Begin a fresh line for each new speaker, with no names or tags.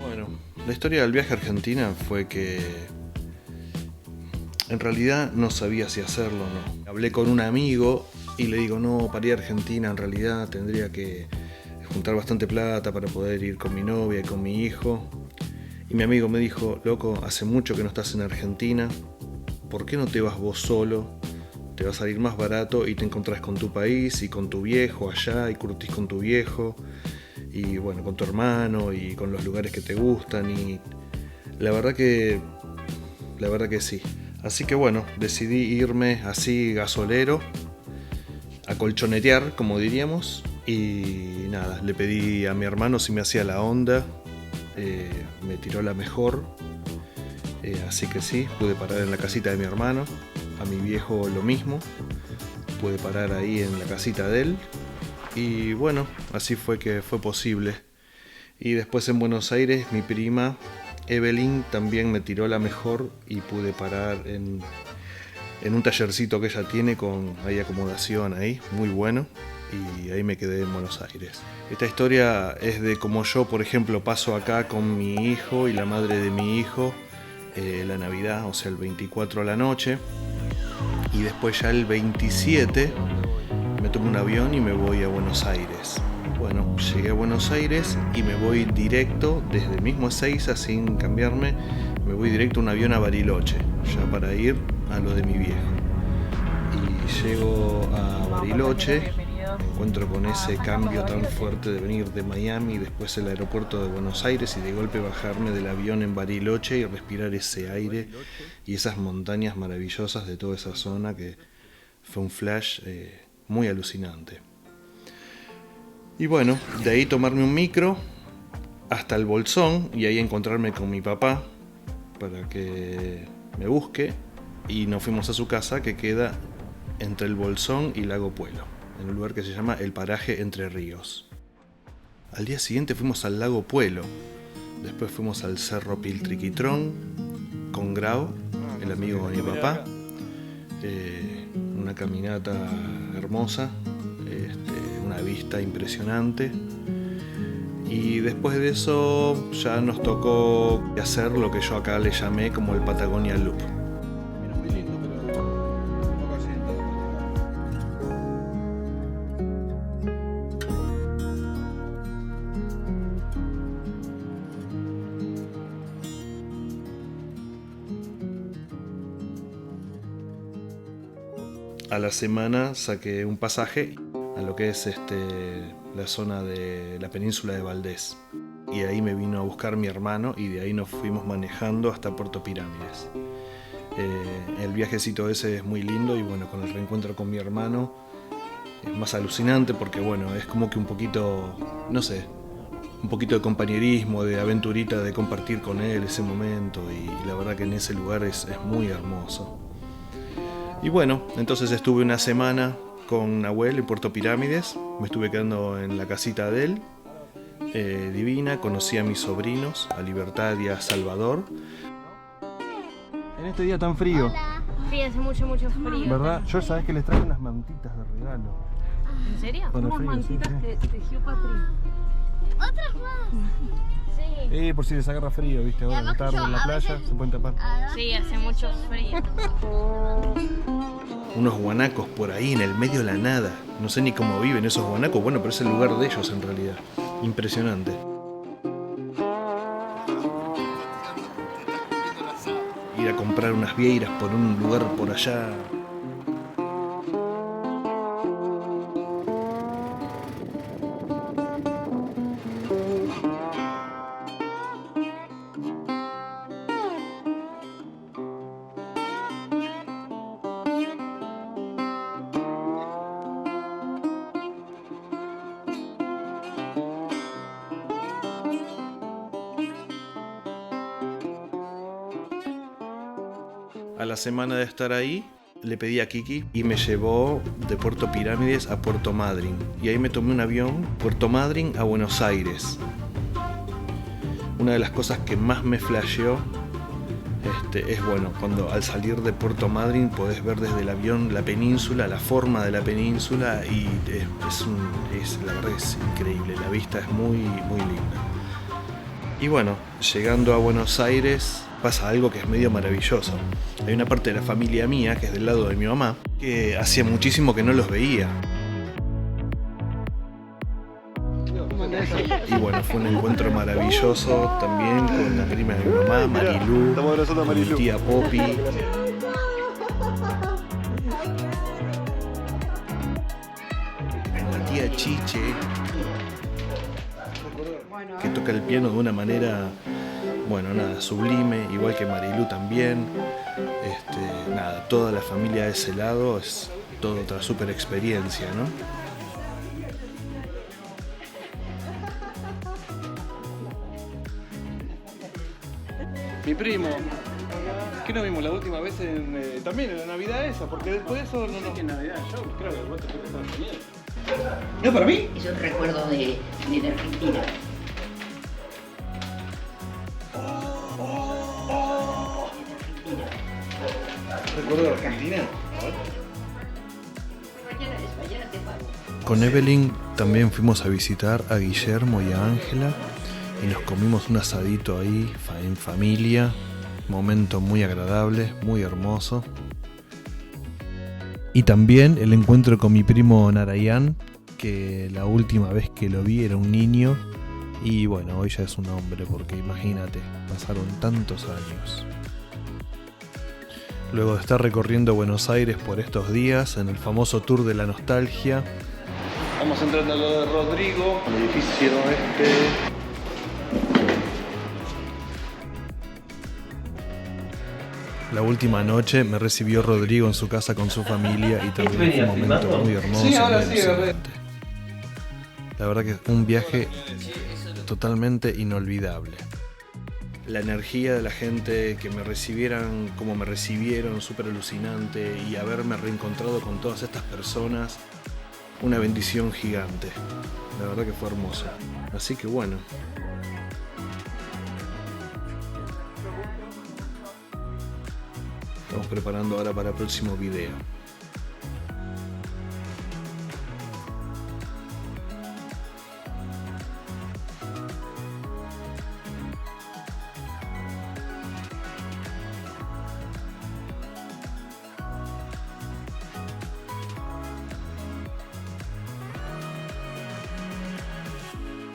Bueno, la historia del viaje a Argentina fue que en realidad no sabía si hacerlo o no. Hablé con un amigo y le digo, no, para ir a Argentina en realidad tendría que juntar bastante plata para poder ir con mi novia y con mi hijo. Y mi amigo me dijo, loco, hace mucho que no estás en Argentina, ¿por qué no te vas vos solo? Te va a salir más barato y te encontrás con tu país y con tu viejo allá y curtís con tu viejo y bueno, con tu hermano y con los lugares que te gustan y la verdad que sí. Así que bueno, decidí irme así gasolero, a colchonetear, como diríamos, y nada, le pedí a mi hermano si me hacía la onda, me tiró la mejor, así que sí, pude parar en la casita de mi hermano, a mi viejo lo mismo, pude parar ahí en la casita de él, y bueno, así fue que fue posible. Y después en Buenos Aires mi prima Evelyn también me tiró la mejor y pude parar en un tallercito que ella tiene hay acomodación ahí, muy bueno, y ahí me quedé en Buenos Aires. Esta historia es de cómo yo, por ejemplo, paso acá con mi hijo y la madre de mi hijo la Navidad, o sea el 24 a la noche, y después ya el 27 me tomo un avión y me voy a Buenos Aires. Bueno, llegué a Buenos Aires y me voy directo, desde el mismo Ezeiza, sin cambiarme, me voy directo a un avión a Bariloche, ya para ir a lo de mi viejo. Y llego a Bariloche, me encuentro con ese cambio tan fuerte de venir de Miami, después el aeropuerto de Buenos Aires y de golpe bajarme del avión en Bariloche y respirar ese aire y esas montañas maravillosas de toda esa zona, que fue un flash muy alucinante. Y bueno, de ahí tomarme un micro hasta el Bolsón y ahí encontrarme con mi papá para que me busque, y nos fuimos a su casa, que queda entre el Bolsón y Lago Puelo, en un lugar que se llama El Paraje Entre Ríos. Al día siguiente fuimos al Lago Puelo, después fuimos al Cerro Piltriquitrón con Grau, el amigo de mi papá, una caminata hermosa, una vista impresionante, y después de eso ya nos tocó hacer lo que yo acá le llamé como el Patagonia Loop. A la semana saqué un pasaje a lo que es la zona de la península de Valdés, y ahí me vino a buscar mi hermano y de ahí nos fuimos manejando hasta Puerto Pirámides. El viajecito ese es muy lindo y bueno, con el reencuentro con mi hermano es más alucinante porque bueno, es como que un poquito, no sé, un poquito de compañerismo, de aventurita, de compartir con él ese momento, y la verdad que en ese lugar es muy hermoso. Y bueno, entonces estuve una semana con Nahuel en Puerto Pirámides, me estuve quedando en la casita de él, divina, conocí a mis sobrinos, a Libertad y a Salvador. En este día tan frío.
Hola. Sí, hace mucho frío.
¿Verdad? Yo sabés que les traje unas mantitas de regalo.
¿En serio?
Para el
Unas
frío,
mantitas
sí,
que tejió Patri.
¿Otras más? Sí.
por si les agarra frío, viste, ahora en la tarde en la playa se pueden tapar.
Sí, hace mucho frío.
Unos guanacos por ahí en el medio de la nada. No sé ni cómo viven esos guanacos, bueno, pero es el lugar de ellos en realidad. Impresionante. Ir a comprar unas vieiras por un lugar por allá. A la semana de estar ahí, le pedí a Kiki y me llevó de Puerto Pirámides a Puerto Madryn. Y ahí me tomé un avión, Puerto Madryn a Buenos Aires. Una de las cosas que más me flasheó es bueno, cuando al salir de Puerto Madryn podés ver desde el avión la península, la forma de la península, y la verdad es increíble, la vista es muy linda. Y bueno, llegando a Buenos Aires pasa algo que es medio maravilloso. Hay una parte de la familia mía, que es del lado de mi mamá, que hacía muchísimo que no los veía. Y bueno, fue un encuentro maravilloso también con la prima de mi mamá, Marilú, con mi tía Poppy. La tía Chiche, que toca el piano de una manera, bueno, nada, sublime, igual que Marilú también. Nada, toda la familia de ese lado es toda otra super experiencia, ¿no?
Mi primo. ¿Qué nos vimos la última vez también en la Navidad esa? Porque después de eso no nos... ¿En Navidad? Yo creo que vos te fuiste a Estados Unidos. ¿No para mí?
Es un recuerdo de la Argentina.
¿Recuerdo de Argentina?
Mañana te pago.
Con Evelyn también fuimos a visitar a Guillermo y a Ángela y nos comimos un asadito ahí en familia, momento muy agradable, muy hermoso. Y también el encuentro con mi primo Narayan, que la última vez que lo vi era un niño y bueno, hoy ya es un hombre, porque imagínate, pasaron tantos años. Luego de estar recorriendo Buenos Aires por estos días en el famoso Tour de la Nostalgia,
Vamos entrando a lo de Rodrigo, el edificio
la última noche me recibió Rodrigo en su casa con su familia y también fue un momento muy hermoso.
Sí, ahora
y
sí,
emocionante. La verdad que es un viaje totalmente inolvidable. La energía de la gente, que me recibieran como me recibieron, súper alucinante, y haberme reencontrado con todas estas personas, una bendición gigante. La verdad que fue hermoso. Así que bueno. Estamos preparando ahora para el próximo video.